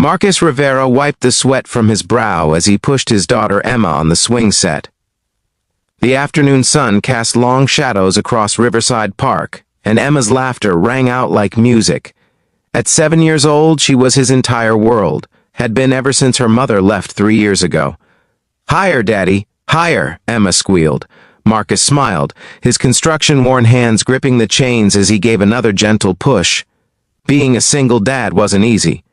Marcus Rivera wiped the sweat from his brow as he pushed his daughter Emma on the swing set. The afternoon sun cast long shadows across Riverside Park, and Emma's laughter rang out like music. At 7 years old, she was his entire world, had been ever since her mother left 3 years ago. "Higher, Daddy, higher," Emma squealed. Marcus smiled, his construction-worn hands gripping the chains as he gave another gentle push. Being a single dad wasn't easy.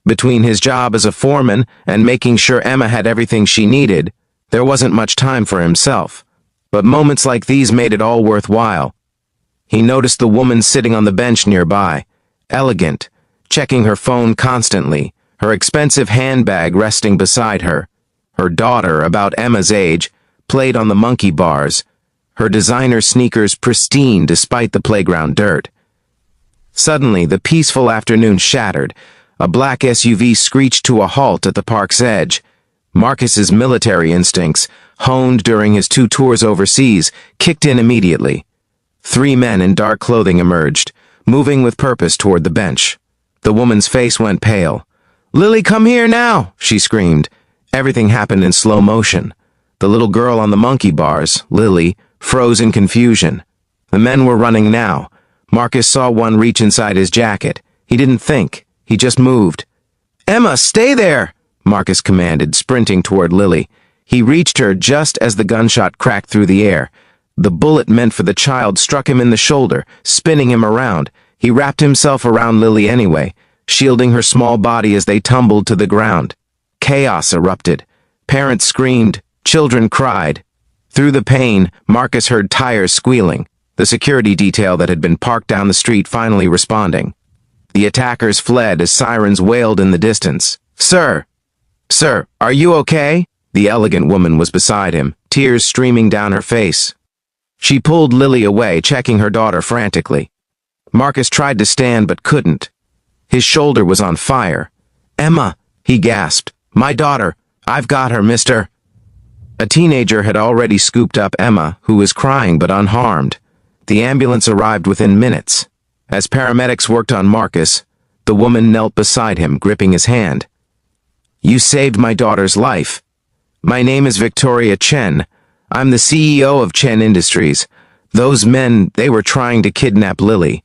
Between his job as a foreman and making sure Emma had everything she needed, there wasn't much time for himself. But moments like these made it all worthwhile. He noticed the woman sitting on the bench nearby, elegant, checking her phone constantly, her expensive handbag resting beside her. Her daughter, about Emma's age, played on the monkey bars, her designer sneakers pristine despite the playground dirt. Suddenly, the peaceful afternoon shattered. A black SUV screeched to a halt at the park's edge. Marcus's military instincts, honed during his 2 tours overseas, kicked in immediately. 3 men in dark clothing emerged, moving with purpose toward the bench. The woman's face went pale. "Lily, come here now!" she screamed. Everything happened in slow motion. The little girl on the monkey bars, Lily, froze in confusion. The men were running now. Marcus saw one reach inside his jacket. He didn't think. He just moved. "Emma, stay there!" Marcus commanded, sprinting toward Lily. He reached her just as the gunshot cracked through the air. The bullet meant for the child struck him in the shoulder, spinning him around. He wrapped himself around Lily anyway, shielding her small body as they tumbled to the ground. Chaos erupted. Parents screamed. Children cried. Through the pain, Marcus heard tires squealing, the security detail that had been parked down the street finally responding. The attackers fled as sirens wailed in the distance. "Sir! Sir, are you okay?" The elegant woman was beside him, tears streaming down her face. She pulled Lily away, checking her daughter frantically. Marcus tried to stand but couldn't. His shoulder was on fire. "Emma," he gasped. "My daughter. I've got her, mister." A teenager had already scooped up Emma, who was crying but unharmed. The ambulance arrived within minutes. As paramedics worked on Marcus, the woman knelt beside him, gripping his hand. "You saved my daughter's life. My name is Victoria Chen. I'm the CEO of Chen Industries. Those men, they were trying to kidnap Lily."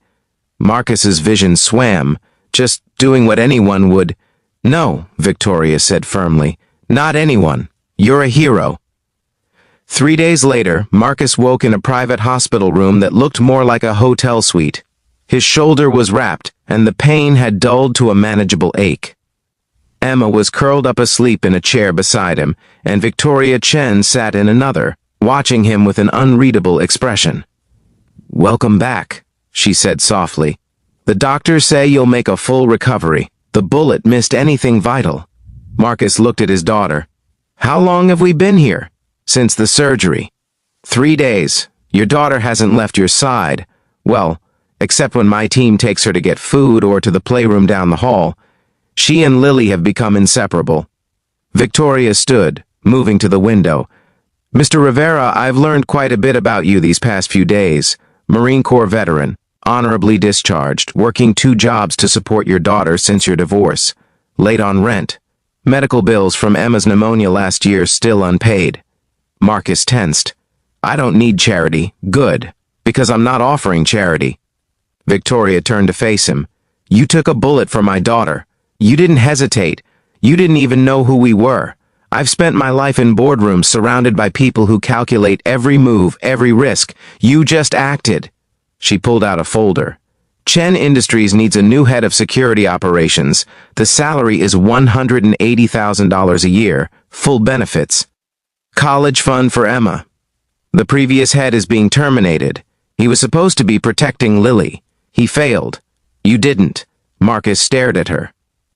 Marcus's vision swam, just doing what anyone would. "No," Victoria said firmly. "Not anyone. You're a hero." 3 days later, Marcus woke in a private hospital room that looked more like a hotel suite. His shoulder was wrapped, and the pain had dulled to a manageable ache. Emma was curled up asleep in a chair beside him, and Victoria Chen sat in another, watching him with an unreadable expression. "Welcome back," she said softly. "The doctors say you'll make a full recovery. The bullet missed anything vital." Marcus looked at his daughter. "How long have we been here?" "Since the surgery." 3 days. Your daughter hasn't left your side. Well, except when my team takes her to get food or to the playroom down the hall. She and Lily have become inseparable." Victoria stood, moving to the window. "Mr. Rivera, I've learned quite a bit about you these past few days. Marine Corps veteran, honorably discharged, working 2 jobs to support your daughter since your divorce. Late on rent. Medical bills from Emma's pneumonia last year still unpaid." Marcus tensed. "I don't need charity. Good. Because I'm not offering charity." Victoria turned to face him. "You took a bullet for my daughter. You didn't hesitate. You didn't even know who we were. I've spent my life in boardrooms surrounded by people who calculate every move, every risk. You just acted." She pulled out a folder. "Chen Industries needs a new head of security operations. The salary is $180,000 a year, full benefits. College fund for Emma. The previous head is being terminated. He was supposed to be protecting Lily. He failed. You didn't." Marcus stared at her.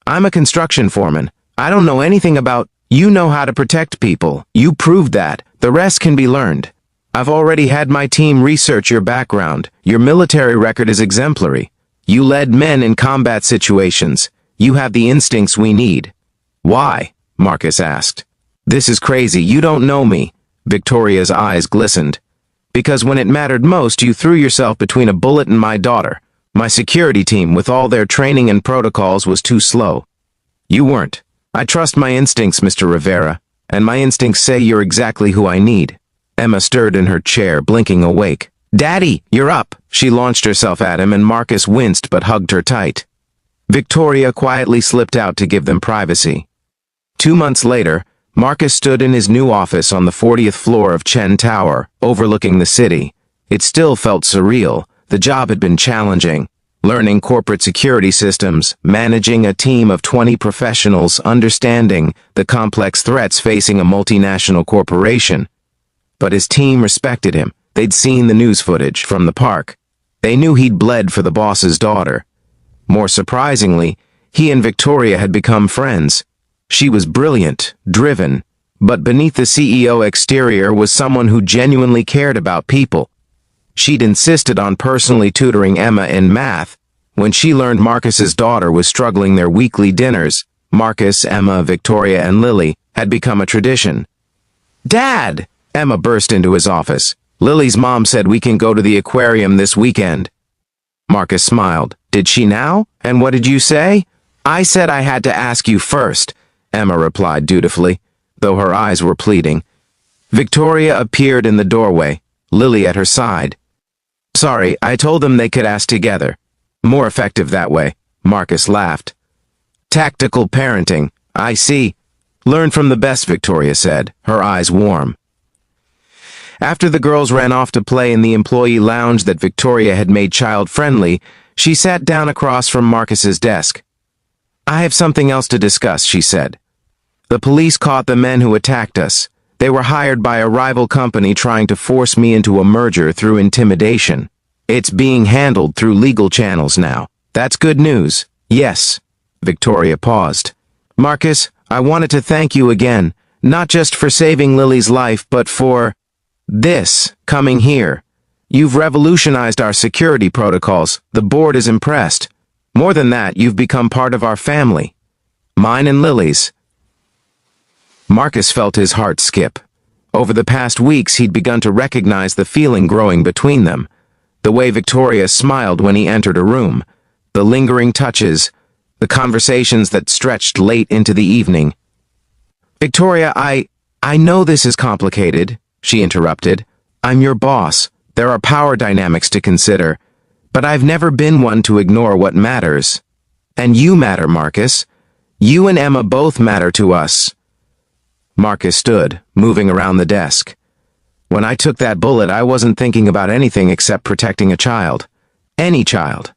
"I'm a construction foreman. I don't know anything about—" "You know how to protect people. You proved that. The rest can be learned. I've already had my team research your background. Your military record is exemplary. You led men in combat situations. You have the instincts we need." "Why?" Marcus asked. "This is crazy. You don't know me." Victoria's eyes glistened. "Because when it mattered most, you threw yourself between a bullet and my daughter. My security team, with all their training and protocols, was too slow. You weren't. I trust my instincts, Mr. Rivera, and my instincts say you're exactly who I need. Emma stirred in her chair, blinking awake. Daddy, you're up! She launched herself at him, and Marcus winced but hugged her tight. Victoria quietly slipped out to give them privacy. 2 months later, Marcus stood in his new office on the 40th floor of Chen Tower, overlooking the city. It still felt surreal. The job had been challenging. Learning corporate security systems, managing a team of 20 professionals, understanding the complex threats facing a multinational corporation. But his team respected him. They'd seen the news footage from the park. They knew he'd bled for the boss's daughter. More surprisingly, he and Victoria had become friends. She was brilliant, driven, but beneath the CEO exterior was someone who genuinely cared about people. She'd insisted on personally tutoring Emma in math. When she learned Marcus's daughter was struggling, their weekly dinners, Marcus, Emma, Victoria, and Lily, had become a tradition. Dad! Emma burst into his office. Lily's mom said we can go to the aquarium this weekend. Marcus smiled. Did she now? And what did you say? I said I had to ask you first, Emma replied dutifully, though her eyes were pleading. Victoria appeared in the doorway, Lily at her side. Sorry, I told them they could ask together. More effective that way, Marcus laughed. Tactical parenting, I see. Learn from the best, Victoria said, her eyes warm. After the girls ran off to play in the employee lounge that Victoria had made child-friendly, she sat down across from Marcus's desk. I have something else to discuss, she said. The police caught the men who attacked us. They were hired by a rival company trying to force me into a merger through intimidation. It's being handled through legal channels now. That's good news. Yes. Victoria paused. Marcus, I wanted to thank you again, not just for saving Lily's life, but for coming here. You've revolutionized our security protocols. The board is impressed. More than that, you've become part of our family. Mine and Lily's. Marcus felt his heart skip. Over the past weeks, he'd begun to recognize the feeling growing between them. The way Victoria smiled when he entered a room. The lingering touches. The conversations that stretched late into the evening. Victoria, I know this is complicated, she interrupted. I'm your boss. There are power dynamics to consider. But I've never been one to ignore what matters. And you matter, Marcus. You and Emma both matter to us. Marcus stood, moving around the desk. When I took that bullet, I wasn't thinking about anything except protecting a child. Any child.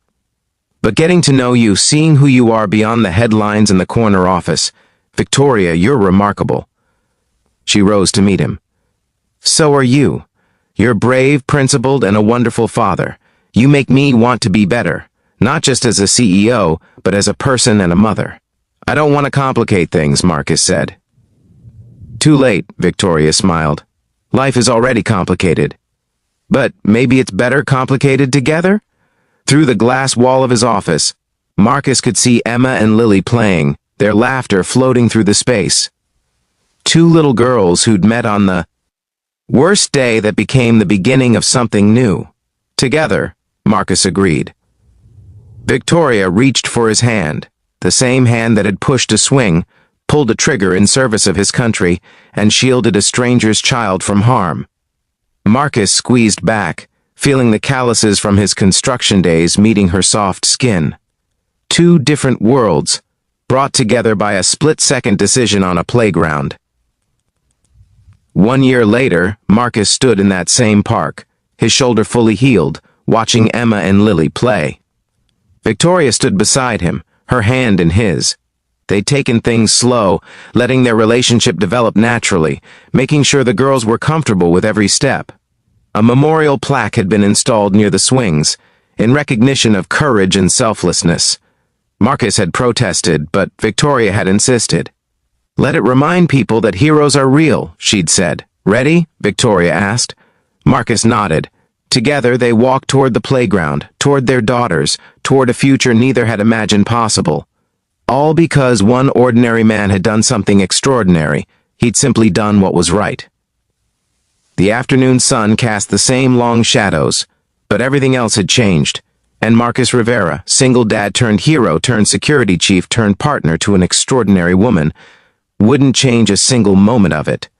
But getting to know you, seeing who you are beyond the headlines in the corner office, Victoria, you're remarkable. She rose to meet him. So are you. You're brave, principled, and a wonderful father. You make me want to be better, not just as a CEO, but as a person and a mother. I don't want to complicate things, Marcus said. Too late, Victoria smiled. Life is already complicated. But maybe it's better complicated together? Through the glass wall of his office, Marcus could see Emma and Lily playing, their laughter floating through the space. Two little girls who'd met on the worst day that became the beginning of something new. Together, Marcus agreed. Victoria reached for his hand, the same hand that had pushed a swing, pulled a trigger in service of his country, and shielded a stranger's child from harm. Marcus squeezed back, feeling the calluses from his construction days meeting her soft skin. Two different worlds, brought together by a split-second decision on a playground. 1 year later, Marcus stood in that same park, his shoulder fully healed, watching Emma and Lily play. Victoria stood beside him, her hand in his. They'd taken things slow, letting their relationship develop naturally, making sure the girls were comfortable with every step. A memorial plaque had been installed near the swings, in recognition of courage and selflessness. Marcus had protested, but Victoria had insisted. Let it remind people that heroes are real, she'd said. Ready? Victoria asked. Marcus nodded. Together they walked toward the playground, toward their daughters, toward a future neither had imagined possible. All because one ordinary man had done something extraordinary. He'd simply done what was right. The afternoon sun cast the same long shadows, but everything else had changed. And Marcus Rivera, single dad turned hero turned security chief turned partner to an extraordinary woman, wouldn't change a single moment of it.